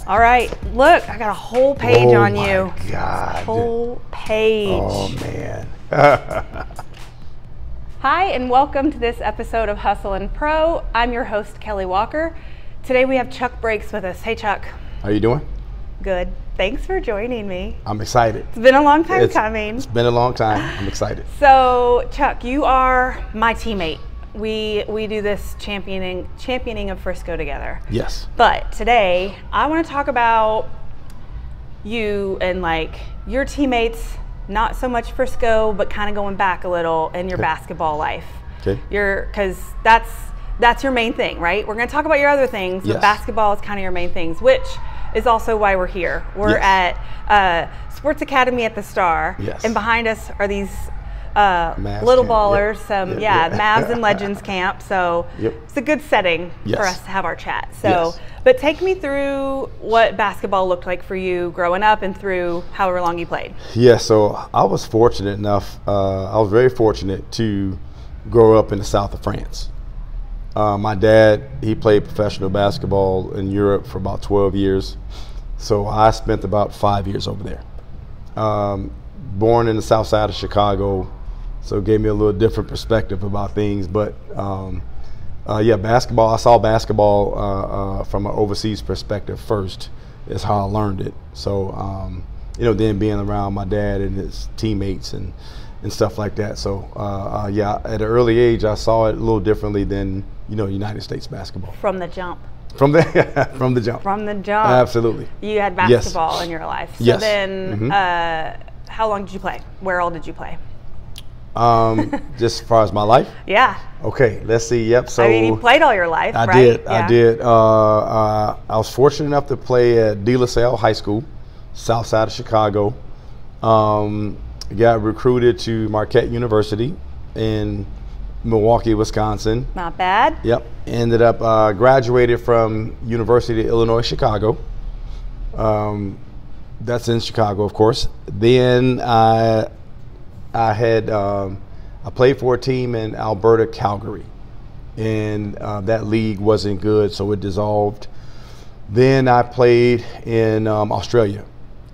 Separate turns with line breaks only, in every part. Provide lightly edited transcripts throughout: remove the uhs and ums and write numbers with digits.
All right, look, I got a whole page on you.
Oh my God.
Whole page.
Oh man.
Hi, and welcome to this episode of Hustle and Pro. I'm your host, Kelly Walker. Today we have Chuck Breaks with us. Hey, Chuck.
How you doing?
Good. Thanks for joining me.
I'm excited.
It's been a long time coming.
It's been a long time. I'm excited.
So, Chuck, you are my teammate. We do this championing of Frisco together.
Yes.
But today, I want to talk about you and like your teammates, not so much Frisco, but kind of going back a little in your basketball life.
Okay.
Because that's your main thing, right? We're going to talk about your other things, but basketball is kind of your main things, which is also why we're here. We're at Sports Academy at the Star, and behind us are these little ballers, Mavs and Legends camp. So it's a good setting for us to have our chat. So, but take me through what basketball looked like for you growing up and through however long you played.
Yeah, so I was fortunate enough, I was very fortunate to grow up in the south of France. My dad, he played professional basketball in Europe for about 12 years. So I spent about 5 years over there. Born in the south side of Chicago, so it gave me a little different perspective about things. But basketball, I saw basketball from an overseas perspective first, is how I learned it. So, then being around my dad and his teammates and stuff like that. So, at an early age, I saw it a little differently than, United States basketball.
From the jump.
From the jump.
From the jump.
Absolutely.
You had basketball in your life. So then, how long did you play? Where all did you play?
Just as far as my life?
Yeah.
Okay, let's see. Yep. So
you played all your life, right?
I did. I was fortunate enough to play at De La Salle High School, south side of Chicago. Got recruited to Marquette University in Milwaukee, Wisconsin.
Not bad.
Yep. Ended up graduated from University of Illinois, Chicago. That's in Chicago, of course. Then I played for a team in Alberta, Calgary, and that league wasn't good, so it dissolved. Then I played in Australia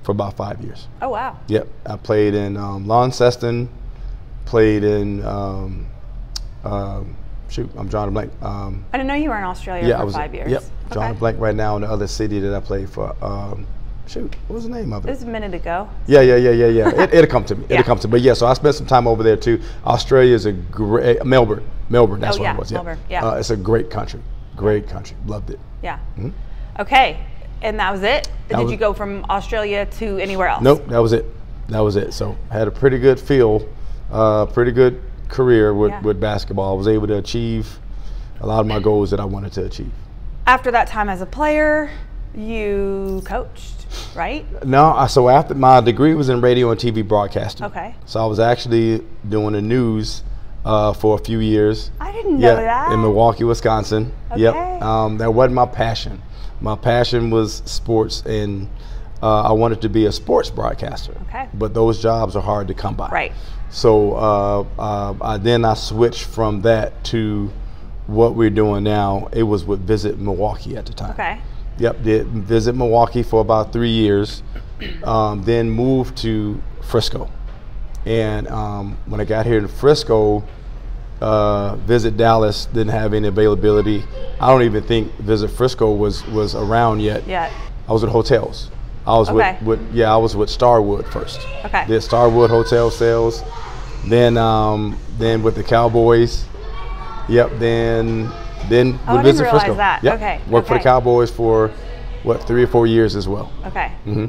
for about 5 years.
Oh wow.
Yep. I played in Launceston, played in I'm drawing a blank.
I didn't know you were in Australia for 5 years.
Yep. Drawing a blank right now in the other city that I played for. What was the name of it?
It was a minute ago.
Yeah. It'll come to me. It'll come to me. But yeah, so I spent some time over there too. Australia is a great, Melbourne, that's what it was.
Melbourne, yeah.
It's a great country. Great country. Loved it.
Yeah. Mm-hmm. Okay. And that was it? Did you go from Australia to anywhere else?
Nope, that was it. So I had a pretty good pretty good career with basketball. I was able to achieve a lot of my goals that I wanted to achieve.
After that time as a player, you coached, right?
No, so after my degree was in radio and TV broadcasting.
Okay.
So I was actually doing the news for a few years.
I didn't know that.
In Milwaukee, Wisconsin.
Okay.
Yep. That wasn't my passion. My passion was sports, and I wanted to be a sports broadcaster.
Okay.
But those jobs are hard to come by.
Right.
So I switched from that to what we're doing now. It was with Visit Milwaukee at the time.
Okay.
Yep, did Visit Milwaukee for about 3 years, then moved to Frisco. And when I got here to Frisco, Visit Dallas didn't have any availability. I don't even think Visit Frisco was around yet. I was at hotels. I was with Starwood first.
Okay.
Did Starwood hotel sales, then with the Cowboys. Yep. Then
I
Visit
didn't
Frisco.
realize that.
Yep.
Okay.
Worked for the Cowboys for 3 or 4 years as well.
Okay.
Mm-hmm.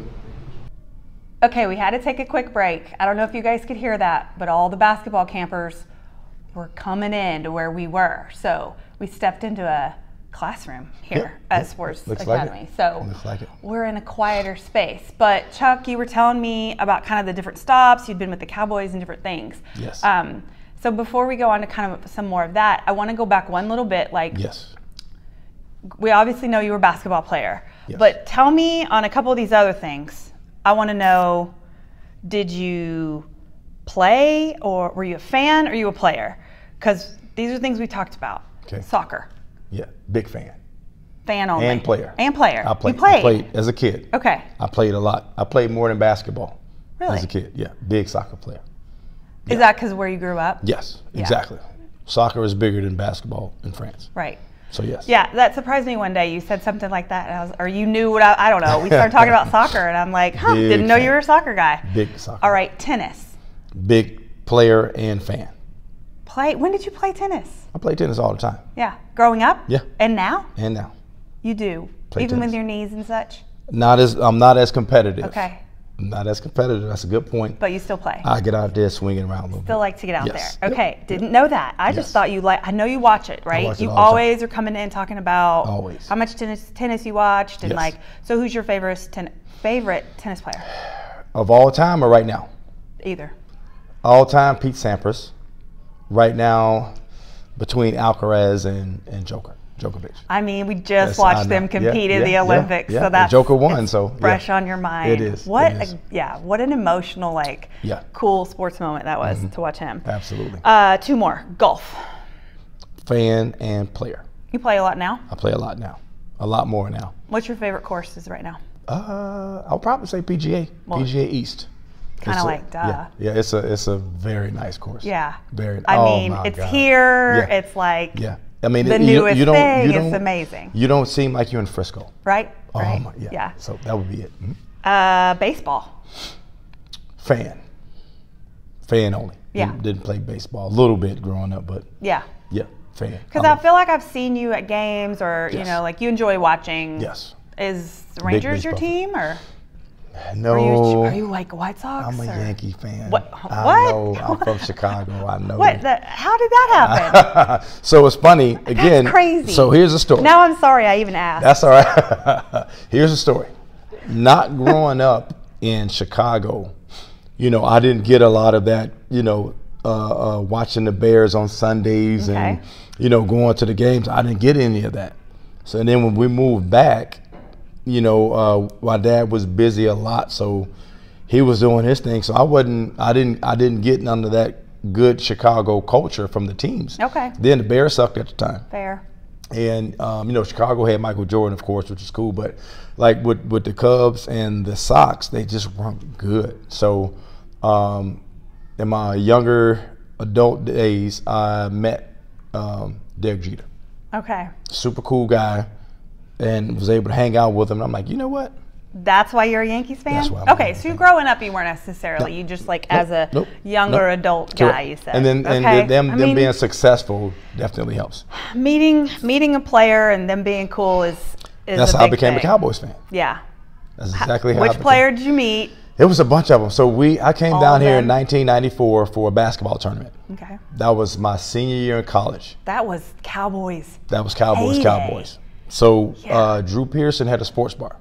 Okay, we had to take a quick break. I don't know if you guys could hear that, but all the basketball campers were coming in to where we were. So we stepped into a classroom here at Sports Academy. So we're in a quieter space. But Chuck, you were telling me about kind of the different stops. You'd been with the Cowboys and different things.
Yes.
So before we go on to kind of some more of that, I want to go back one little bit. We obviously know you were a basketball player, but tell me on a couple of these other things. I want to know, did you play, or were you a fan, or were you a player? Because these are things we talked about.
Okay.
Soccer.
Yeah, big fan.
Fan only.
And player.
And player.
I played.
You played?
I played as a kid.
Okay.
I played a lot. I played more than basketball.
Really?
As a kid, yeah. Big soccer player.
Yeah. Is that because where you grew up?
Yes, exactly. Soccer is bigger than basketball in France.
Right.
So yes.
Yeah, that surprised me one day. You said something like that, and or you knew what I don't know. We started talking about soccer, and I'm like, didn't know you were a soccer guy.
Big soccer.
All right, tennis.
Big player and fan.
When did you play tennis?
I play tennis all the time.
Yeah, growing up.
Yeah.
And now?
And now.
You do, even with your knees and such.
I'm not as competitive.
Okay.
I'm not as competitive. That's a good point.
But you still play.
I get out there swinging around a little bit.
Still like to get out there. Okay. Yep. Didn't know that. I just thought you I know you watch it, right?
Watch it
you
all
always are coming in talking about
how
much tennis you watched and so who's your favorite tennis player?
Of all time or right now?
Either.
All time, Pete Sampras. Right now, between Alcaraz and Djokovic.
I mean, we just watched them compete in the Olympics, so that's
Joker won, so
fresh on your mind.
It is.
What an emotional, cool sports moment that was to watch him.
Absolutely.
2 more. Golf.
Fan and player.
You play a lot now?
I play a lot now. A lot more now.
What's your favorite courses right now?
I'll probably say PGA. PGA East.
Kind of duh.
Yeah, it's a very nice course.
Yeah.
Very.
I mean, it's here.
Yeah.
It's like.
Yeah. I mean,
the newest thing. It's amazing.
You don't seem like you're in Frisco.
Right.
Right. Yeah. So that would be it.
Baseball.
Fan only.
Yeah.
Didn't play baseball a little bit growing up, but
yeah.
Fan.
Because I feel like I've seen you at games, or you enjoy watching.
Yes.
Is the Rangers your team, or?
No.
Are you like White Sox?
I'm a Yankee fan.
What?
I know. I'm from Chicago. I know.
How did that happen?
So it's funny. Again.
That's crazy.
So here's the story.
Now I'm sorry I even asked.
That's all right. Here's the story. Not growing up in Chicago, I didn't get a lot of that, watching the Bears on Sundays and, going to the games. I didn't get any of that. So then when we moved back, my dad was busy a lot, so he was doing his thing. So I didn't get none of that good Chicago culture from the teams.
Okay.
Then the Bears sucked at the time.
Fair.
And Chicago had Michael Jordan, of course, which is cool. But like with the Cubs and the Sox, they just weren't good. So in my younger adult days, I met Derek Jeter.
Okay.
Super cool guy. And was able to hang out with him. And I'm like, you know what?
That's why you're a Yankees fan?
That's why I'm
okay, so growing up, you weren't necessarily. You just as a younger adult guy, you said.
And then them being successful definitely helps.
Meeting a player and them being cool is
that's how I became a Cowboys fan.
Yeah.
That's exactly how.
Which player did you meet?
It was a bunch of them. So I came down here in 1994 for a basketball tournament.
Okay.
That was my senior year in college.
That was Cowboys.
That was Cowboys. Cowboys. So Drew Pearson had a sports bar,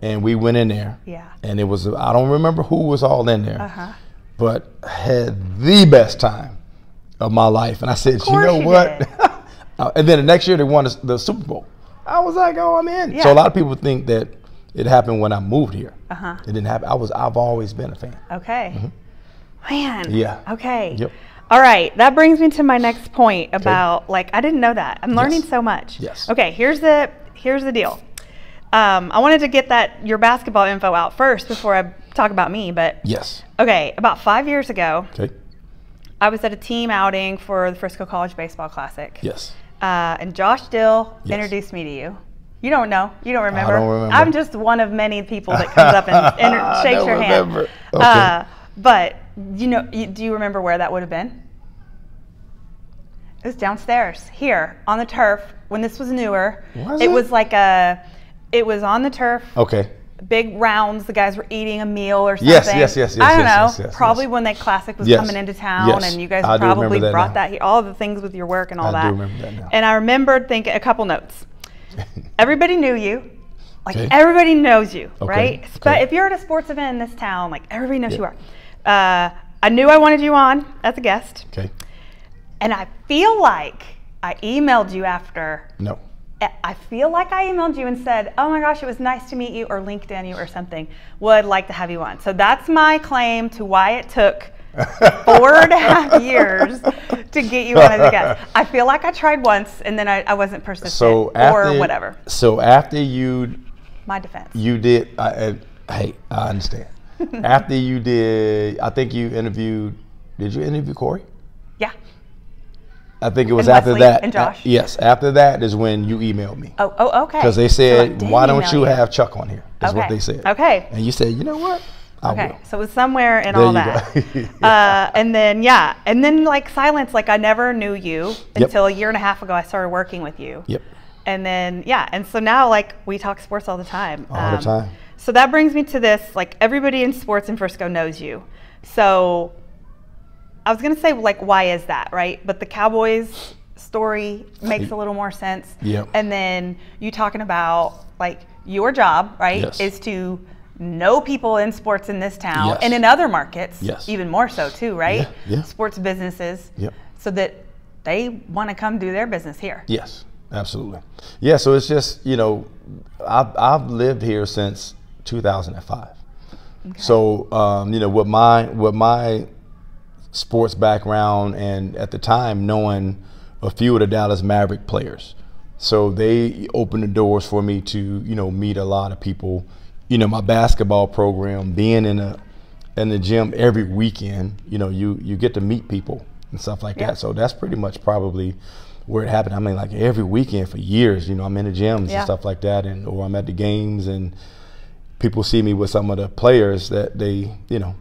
and we went in there. Yeah. And it was I don't remember who was all in there, but had the best time of my life. And I said, you know what? And then the next year they won the Super Bowl. I was like, oh, I'm in. Yeah. So a lot of people think that it happened when I moved here. It didn't happen. I've always been a fan.
Okay. Man.
Yeah.
Okay.
Yep.
All right, that brings me to my next point about I didn't know that. I'm learning so much.
Yes.
Okay, here's the deal. I wanted to get your basketball info out first before I talk about me, but
yes.
Okay, about 5 years ago, I was at a team outing for the Frisco College Baseball Classic.
Yes.
And Josh Dill introduced me to you. You don't know. You don't remember.
I don't remember.
I'm just one of many people that comes up and shakes your hand.
Okay.
But do you remember where that would have been? It was downstairs here on the turf when this was newer. It was it was on the turf.
Okay.
Big rounds. The guys were eating a meal or something.
Yes.
I don't know. Probably when that classic was coming into town, and you guys probably brought that here. All the things with your work and all that.
I do remember that now.
And I remembered thinking a couple notes. Everybody knew you. Everybody knows you, right? But if you're at a sports event in this town, everybody knows who you are. I knew I wanted you on as a guest.
Okay.
And I feel like I emailed you after.
No.
I feel like I emailed you and said, oh my gosh, it was nice to meet you, or LinkedIn you or something. Would like to have you on. So that's my claim to why it took 4.5 years to get you on as a guest. I feel like I tried once and then I wasn't persistent or whatever.
So after you,
my defense,
you did. Hey, I understand. After you did, I think you interviewed. Did you interview Corey?
Yeah.
I think it was after that.
And Josh.
Yes, after that is when you emailed me.
Oh, okay.
Because they said, why don't you have Chuck on here? Is what they said.
Okay.
And you said, you know what? I will.
So it was somewhere in all that. And then like silence, like I never knew you until a year and a half ago I started working with you.
Yep.
And then, and so now like we talk sports all the time.
All the time.
So that brings me to this, like everybody in sports in Frisco knows you. So I was gonna say like, why is that, right? But the Cowboys story makes a little more sense.
Yep.
And then you talking about like your job, right, is to know people in sports in this town and in other markets, even more so too, right?
Yeah.
Sports businesses, so that they want to come do their business here.
Yes, absolutely. Yeah, so it's just, you know, I've lived here since 2005. Okay. So, you know, with my sports background and at the time knowing a few of the Dallas Maverick players, so they opened the doors for me to, you know, meet a lot of people. You know, my basketball program, being in the gym every weekend, you know, you get to meet people and stuff like that. So that's pretty much probably where it happened. I mean, like every weekend for years, you know, I'm in the gyms and stuff like that, or I'm at the games and people see me with some of the players that they, you know,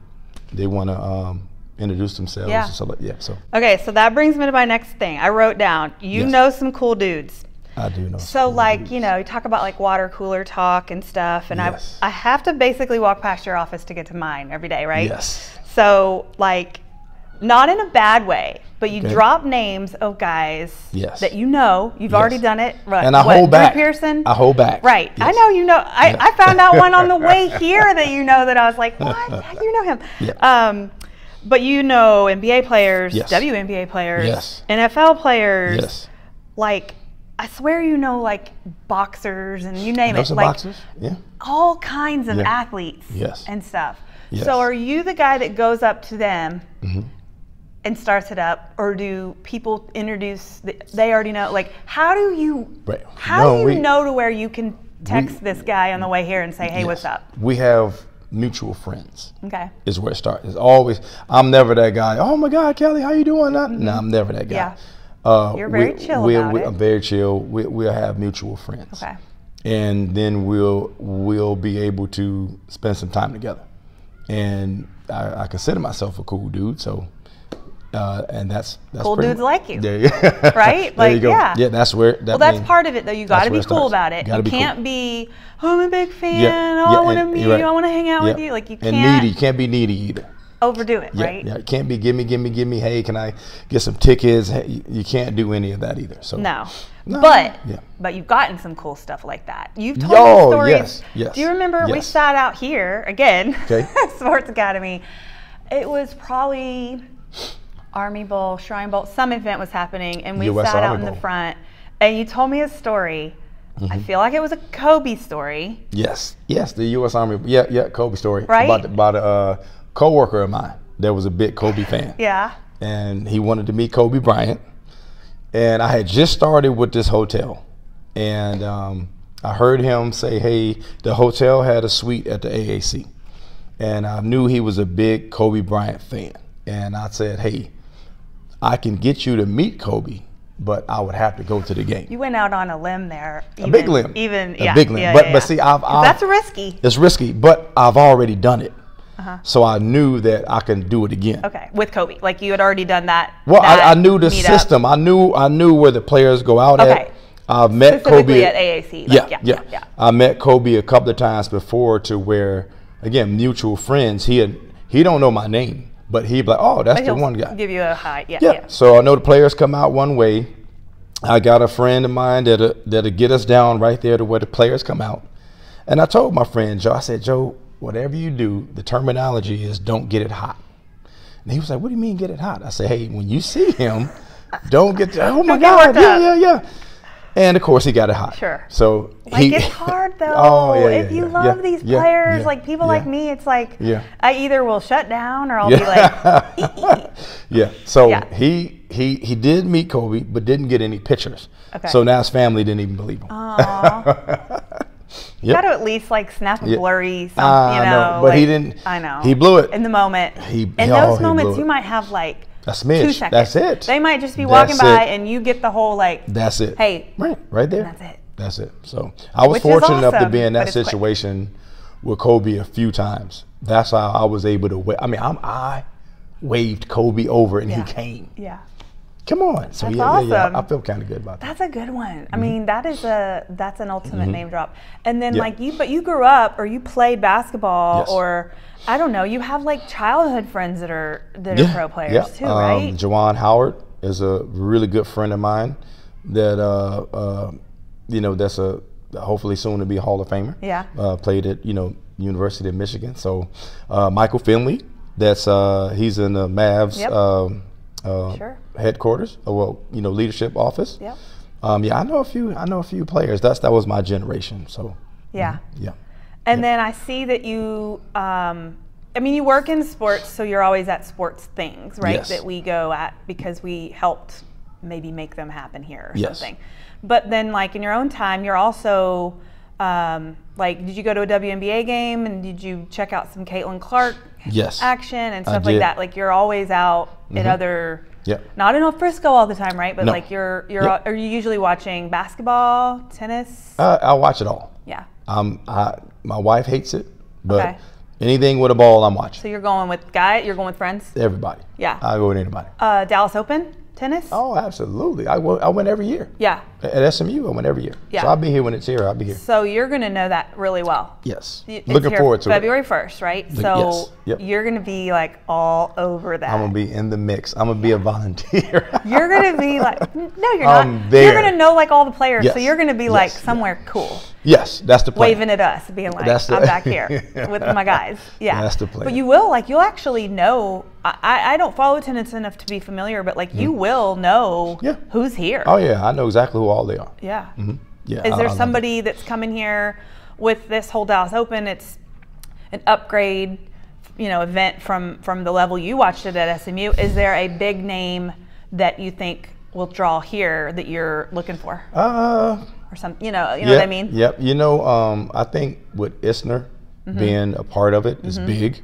they want to introduce themselves and stuff like that. So okay,
so that brings me to my next thing. I wrote down, you know some cool dudes.
I do know.
So like, you know, you talk about like water cooler talk and stuff, and I have to basically walk past your office to get to mine every day, right?
Yes.
So like, not in a bad way, but you drop names of guys that you know, you've already done it. Right.
And I hold back.
Drew Pearson?
I hold back.
Right. Yes. I know you know. I found out one on the way here that you know that I was like, what? How do you know him?
Yeah.
But you know NBA players, WNBA players, NFL players, like, I swear you know like boxers and you name it. Like
boxers?
All kinds of athletes and stuff. So are you the guy that goes up to them and starts it up, or do people introduce, they already know? Like, how do you know to where you can text this guy on the way here and say, hey, what's up?
We have mutual friends.
Okay.
Is where it starts. It's always, I'm never that guy, oh my God, Kelly, how you doing? No, I'm never that guy.
You're very chill about it.
I'm very chill. We'll have mutual friends.
Okay.
And then we'll be able to spend some time together. And I consider myself a cool dude, so and that's
cool dudes like you.
There you go.
Right?
Like, yeah, that's where
that's part of it though. You got to be cool about it. You can't be, oh, I'm a big fan. I want to meet you. I want to hang out with you. Like, you can't.
And needy. You can't be needy either.
Overdo it, right?
Yeah, it can't be give me. Hey, can I get some tickets? Hey, you can't do any of that either. So
no. But you've gotten some cool stuff like that. You've told me stories.
Yes.
Do you remember we sat out here again? Okay. Sports Academy. It was probably Army Bowl, Shrine Bowl. Some event was happening, and we sat out in the front. And you told me a story. I feel like it was a Kobe story.
Yes, the U.S. Army. Yeah, Kobe story.
Right.
About a coworker of mine that was a big Kobe fan.
Yeah.
And he wanted to meet Kobe Bryant. And I had just started with this hotel. And I heard him say, hey, the hotel had a suite at the AAC. And I knew he was a big Kobe Bryant fan. And I said, hey, I can get you to meet Kobe, but I would have to go to the game.
You went out on a limb there.
A big limb.
A
big limb. But see,
that's risky.
It's risky, but I've already done it. So I knew that I can do it again.
Okay, with Kobe, like you had already done that.
Well, I knew the system. I knew where the players go out at. I've met Kobe
at AAC.
Yeah. I met Kobe a couple of times before, to where, again, mutual friends. He don't know my name, but he'd be like, oh, that's the one guy.
Give you a hi. Yeah.
So I know the players come out one way. I got a friend of mine that'll get us down right there to where the players come out. And I told my friend Joe, I said, Joe, whatever you do, the terminology is don't get it hot. And he was like, what do you mean get it hot? I said, hey, when you see him, don't get, oh my God, yeah. And of course, he got it hot.
Sure.
So
it's hard though.
Oh, yeah,
if you love these players, like people like me, it's like I either will shut down or I'll be like.
Yeah. So he did meet Kobe, but didn't get any pictures. Okay. So now his family didn't even believe him.
You got to at least like snap a blurry something, you know.
But he didn't.
I know.
He blew it
in the moment. In those moments, you might have like
a smidge.
2 seconds.
That's it.
They might just be walking by and you get the whole like.
That's it.
Hey.
Right there.
That's it.
That's it. So I was fortunate enough to be in that situation with Kobe a few times. That's how I was able to. I waved Kobe over and he came.
Yeah.
Come on. So
that's awesome.
I feel kind of good about that.
That's a good one. I mean, that's an ultimate name drop. And then but you grew up or you played basketball or I don't know, you have like childhood friends that are pro players too, right?
Juwan Howard is a really good friend of mine that that's a hopefully soon to be a Hall of Famer. Yeah. Played at University of Michigan. So Michael Finley, he's in the Mavs headquarters, leadership office. Yep. I know a few players. That was my generation. So
yeah. And then I see that you you work in sports, so you're always at sports things, right? Yes. That we go at because we helped maybe make them happen here or something. But then like in your own time, you're also did you go to a WNBA game and did you check out some Caitlin Clark action and stuff like that? Like you're always out at other, not in Frisco all the time, right? But like are you usually watching basketball, tennis?
I watch it all.
Yeah.
My wife hates it, but anything with a ball, I'm watching.
So you're going with guys? You're going with friends?
Everybody. Yeah. I go with anybody.
Dallas Open? Tennis?
Oh, absolutely. I win every year. Yeah. At SMU, I win every year. Yeah. So I'll be here when it's here. I'll be here.
So you're going to know that really well.
Yes. Looking forward to
February 1st, right? So you're going to be like all over that.
I'm going to be in the mix. I'm going to be a volunteer.
You're going to be like, no, you're not. You're going to know like all the players. Yes. So you're going to be like somewhere cool.
Yes, that's the plan.
Waving at us, being like, I'm back here with my guys. Yeah.
That's the plan.
But you'll actually know. I don't follow tennis enough to be familiar, but like you will know who's here.
Oh yeah, I know exactly who all they are.
Yeah. Yeah. Is there somebody that's coming here with this whole Dallas Open? It's an upgrade, event from the level you watched it at SMU. Is there a big name that you think will draw here that you're looking for? Or some, what I mean?
Yep. I think with Isner being a part of it is big.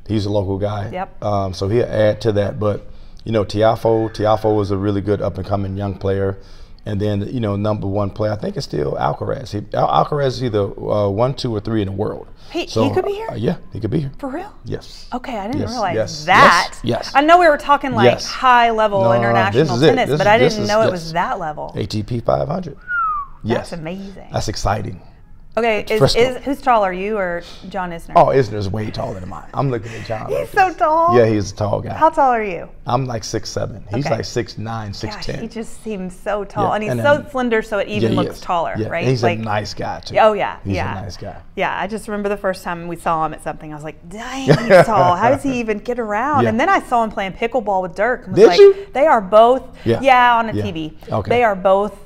He's a local guy. Yep. So he'll add to that. But, Tiafo is a really good up-and-coming young player. And then, number one player, I think it's still Alcaraz. Alcaraz is either 1, 2, or 3 in the world.
He could be here?
Yeah, he could be here.
For real?
Yes.
Okay, I didn't realize that.
Yes.
I know we were talking like high-level international tennis, but I didn't know it was that level.
ATP 500. Yes.
That's amazing.
That's exciting.
Okay, who's taller, you or John Isner?
Oh, Isner's way taller than mine. I'm looking at John.
He's so tall.
Yeah, he's a tall guy.
How tall are you?
I'm like 6'7". He's like 6'9", 6'10".
Gosh, he just seems so tall, and he's so slender, so it even looks taller, right?
He's a nice guy too.
Oh yeah,
he's a nice guy.
Yeah, I just remember the first time we saw him at something, I was like, dang, he's tall. How does he even get around? And then I saw him playing pickleball with Dirk. And was
Did you?
They are both. Yeah, on a TV. Okay. They are both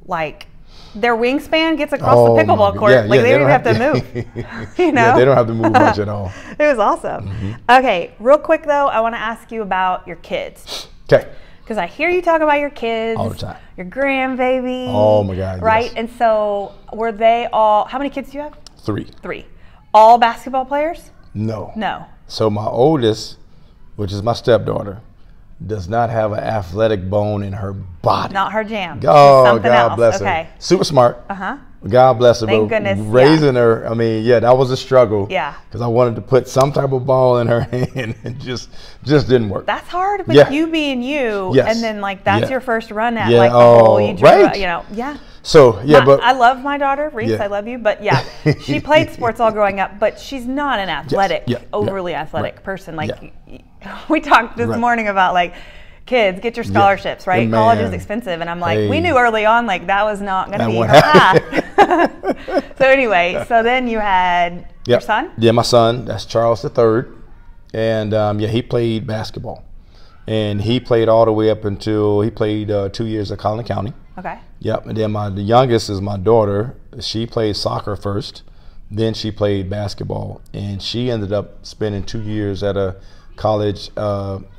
like. Their wingspan gets across the pickleball court. They don't even have to move.
Yeah, they don't have to move much at all.
It was awesome. Okay, real quick though, I want to ask you about your kids.
Okay.
Because I hear you talk about your kids.
All the time.
Your grandbaby.
Oh my God.
Right?
Yes.
And so were they all, how many kids do you have?
3.
3. All basketball players?
No.
No.
So my oldest, which is my stepdaughter, does not have an athletic bone in her body.
Not her jam.
Oh, God bless her. Super smart. God bless her.
Thank goodness.
Raising her, that was a struggle.
Yeah.
Because I wanted to put some type of ball in her hand and just didn't work.
That's hard with you being you. Yes. And then that's your first run at like the whole you drew,
right. So, but
I love my daughter, Reese, I love you, but she played sports all growing up, but she's not an athletic, overly athletic person. We talked this morning about kids, get your scholarships, right? College is expensive. And I'm like, we knew early on that was not going to be her path. So anyway, so then you had your son?
Yeah, my son, that's Charles III. And he played basketball. And he played all the way up until he played 2 years at Collin County.
Okay.
Yep. And then the youngest is my daughter. She played soccer first, then she played basketball, and she ended up spending 2 years at a college,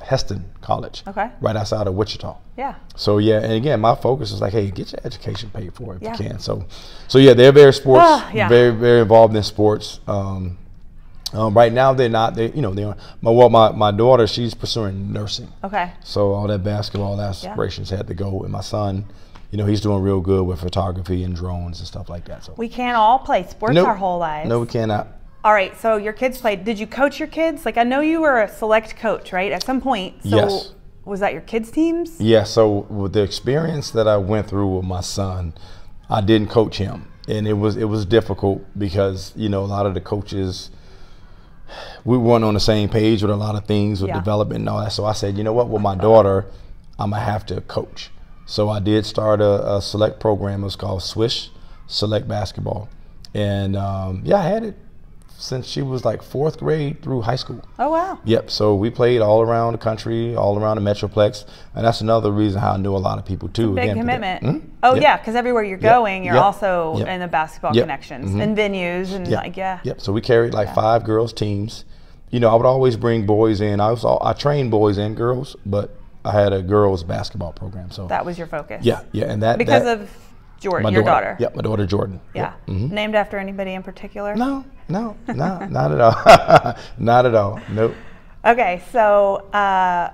Heston College, right outside of Wichita.
Yeah.
So yeah, and again, my focus is like, hey, get your education paid for if you can. So yeah, they're very sports, very, very involved in sports. Right now they're not. My daughter, she's pursuing nursing.
Okay.
So all that basketball aspirations had to go, and my son, he's doing real good with photography and drones and stuff like that. So
we can't all play sports our whole lives.
No, we cannot.
All right, so your kids played. Did you coach your kids? Like, I know you were a select coach, right, at some point. So
yes.
Was that your kids' teams?
Yeah, so with the experience that I went through with my son, I didn't coach him. And it was difficult because, a lot of the coaches, we weren't on the same page with a lot of things with development and all that. So I said, you know what, with my daughter, I'm going to have to coach. So I did start a select program. It was called Swish Select Basketball. And I had it since she was like 4th grade through high school.
Oh, wow.
Yep. So we played all around the country, all around the Metroplex. And that's another reason how I knew a lot of people too.
Big commitment. Oh, yeah, because everywhere you're going, you're also in the basketball connections and venues and
Yep. So we carried like 5 girls teams. I would always bring boys in. I trained boys and girls, but I had a girls basketball program. So
that was your focus.
Yeah. And that
because of Jordan, your daughter.
Yep, my daughter Jordan.
Yeah.
Yep.
Named after anybody in particular?
No, not at all. Not at all. Nope.
Okay, so I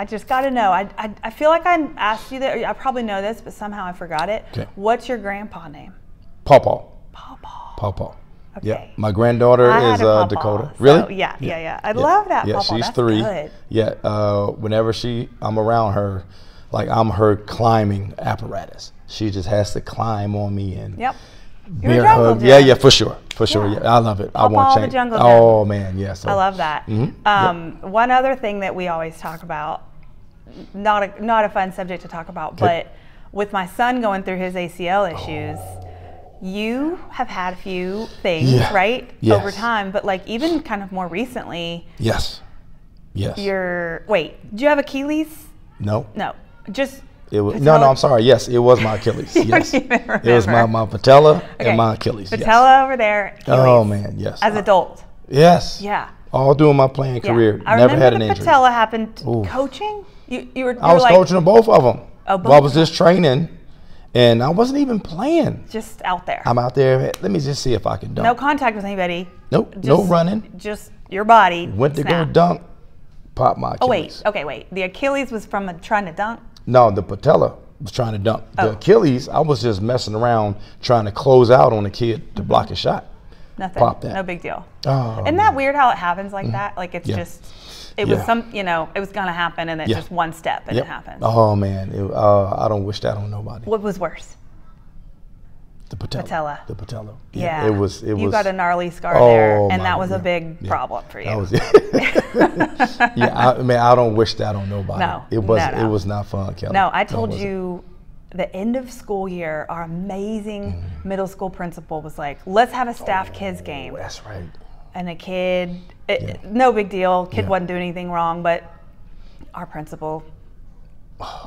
just got to know. I feel like I asked you that. I probably know this, but somehow I forgot it.
Okay.
What's your grandpa name?
Pawpaw.
Pawpaw.
Pawpaw.
Okay.
Yeah. My granddaughter is Dakota.
So,
really?
Yeah. I love that.
Yeah,
Pawpaw.
she's
That's
3.
Good.
Yeah. Whenever I'm around her, like I'm her climbing apparatus. She just has to climb on me and
You're a jungle gym.
Yeah, for sure. Yeah, I love it. I want change.
The jungle gym.
Oh man, yes. Yeah, so.
I love that. One other thing that we always talk about, not a fun subject to talk about, but with my son going through his ACL issues, you have had a few things, right, over time, but like even kind of more recently.
Yes.
Did you have Achilles?
No.
Just.
It was, no, I'm sorry. Yes, it was my Achilles. Yes, it was my patella and my Achilles.
Patella over there. Achilles.
Oh man, yes.
As adult.
Yes.
Yeah.
All during my playing career, never had an injury.
Patella happened. Coaching? You were.
I was coaching both of them.
Oh, both.
Well, I was just training, and I wasn't even playing.
Just out there.
I'm out there. Let me just see if I can dunk.
No contact with anybody.
Nope. No running.
Just your body.
Went to go dunk. Popped my Achilles.
Wait. The Achilles was from trying to dunk.
No, the patella was trying to dunk. The Achilles, I was just messing around trying to close out on a kid to block a shot.
Nothing.
Pop that.
No big deal.
Oh,
Isn't that weird how it happens like that? Like it's just, it was it was going to happen and it's just one step and it happens.
Oh man, I don't wish that on nobody.
What was worse?
The patella. The patella.
Yeah.
It was.
You got a gnarly scar there, and that was a big problem for you.
That was I don't wish that on nobody.
No.
It was not fun, Kelly.
No, I told you the end of school year, our amazing middle school principal was like, let's have a staff kids game.
That's right.
And a kid, no big deal. Kid wasn't doing anything wrong, but our principal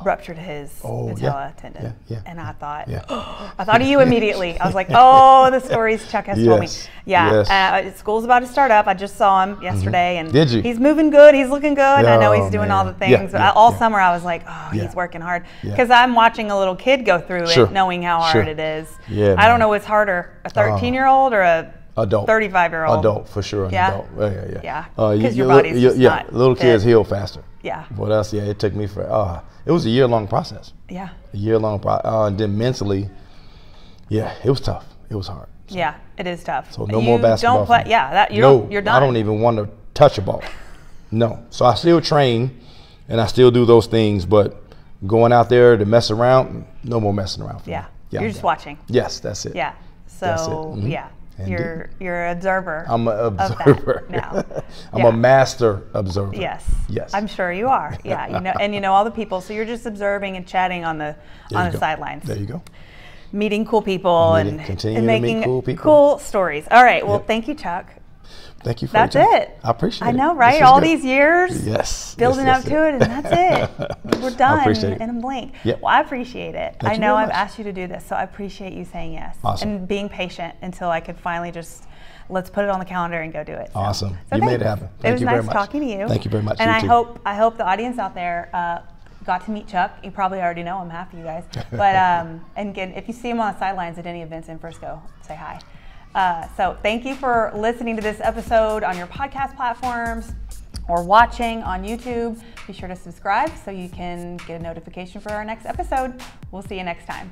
ruptured his patella tendon. And I thought, I thought of you immediately. I was like, oh, the stories Chuck has told me. Yeah, school's about to start up. I just saw him yesterday, and
did you?
He's moving good. He's looking good. I know he's doing all the things. But all summer I was like, oh, he's working hard because I'm watching a little kid go through it, knowing how hard it is. I don't know what's harder, a 13-year-old or a
adult,
35-year-old.
Adult for sure.
Yeah.
Adult.
Yeah. Because your body's just not
little
fit.
Kids heal faster.
Yeah.
What else? Yeah, it took me it was a year-long process.
Yeah.
A year-long process. And then mentally, it was tough. It was hard. So.
Yeah, it is tough.
So no more basketball.
Don't play. Yeah, you're done.
I don't even want to touch a ball. No. So I still train, and I still do those things, but going out there to mess around, no more messing around.
Yeah. You're just watching.
Yes, that's it.
Yeah. So you're an observer.
I'm an observer
now.
I'm a master observer.
Yes.
Yes.
I'm sure you are. Yeah. You know all the people. So you're just observing and chatting on the sidelines.
There you go.
Meeting cool people and
making
cool stories. All right. Well, thank you, Chuck.
Thank you for
That's
your time.
it.
I appreciate it.
I know, right? All these years building up to it, and that's it. We're done in a blink.
Yep.
Well, I appreciate it.
Thank
I know
you
I've asked you to do this, so I appreciate you saying yes.
Awesome.
And being patient until I could finally just, let's put it on the calendar and go do it. So,
awesome.
So
you made it happen. Thank you very much.
It was nice talking to you.
Thank you very much.
And I hope the audience out there got to meet Chuck. You probably already know him, half of you guys. But and again, if you see him on the sidelines at any events in Frisco, say hi. So thank you for listening to this episode on your podcast platforms or watching on YouTube. Be sure to subscribe so you can get a notification for our next episode. We'll see you next time.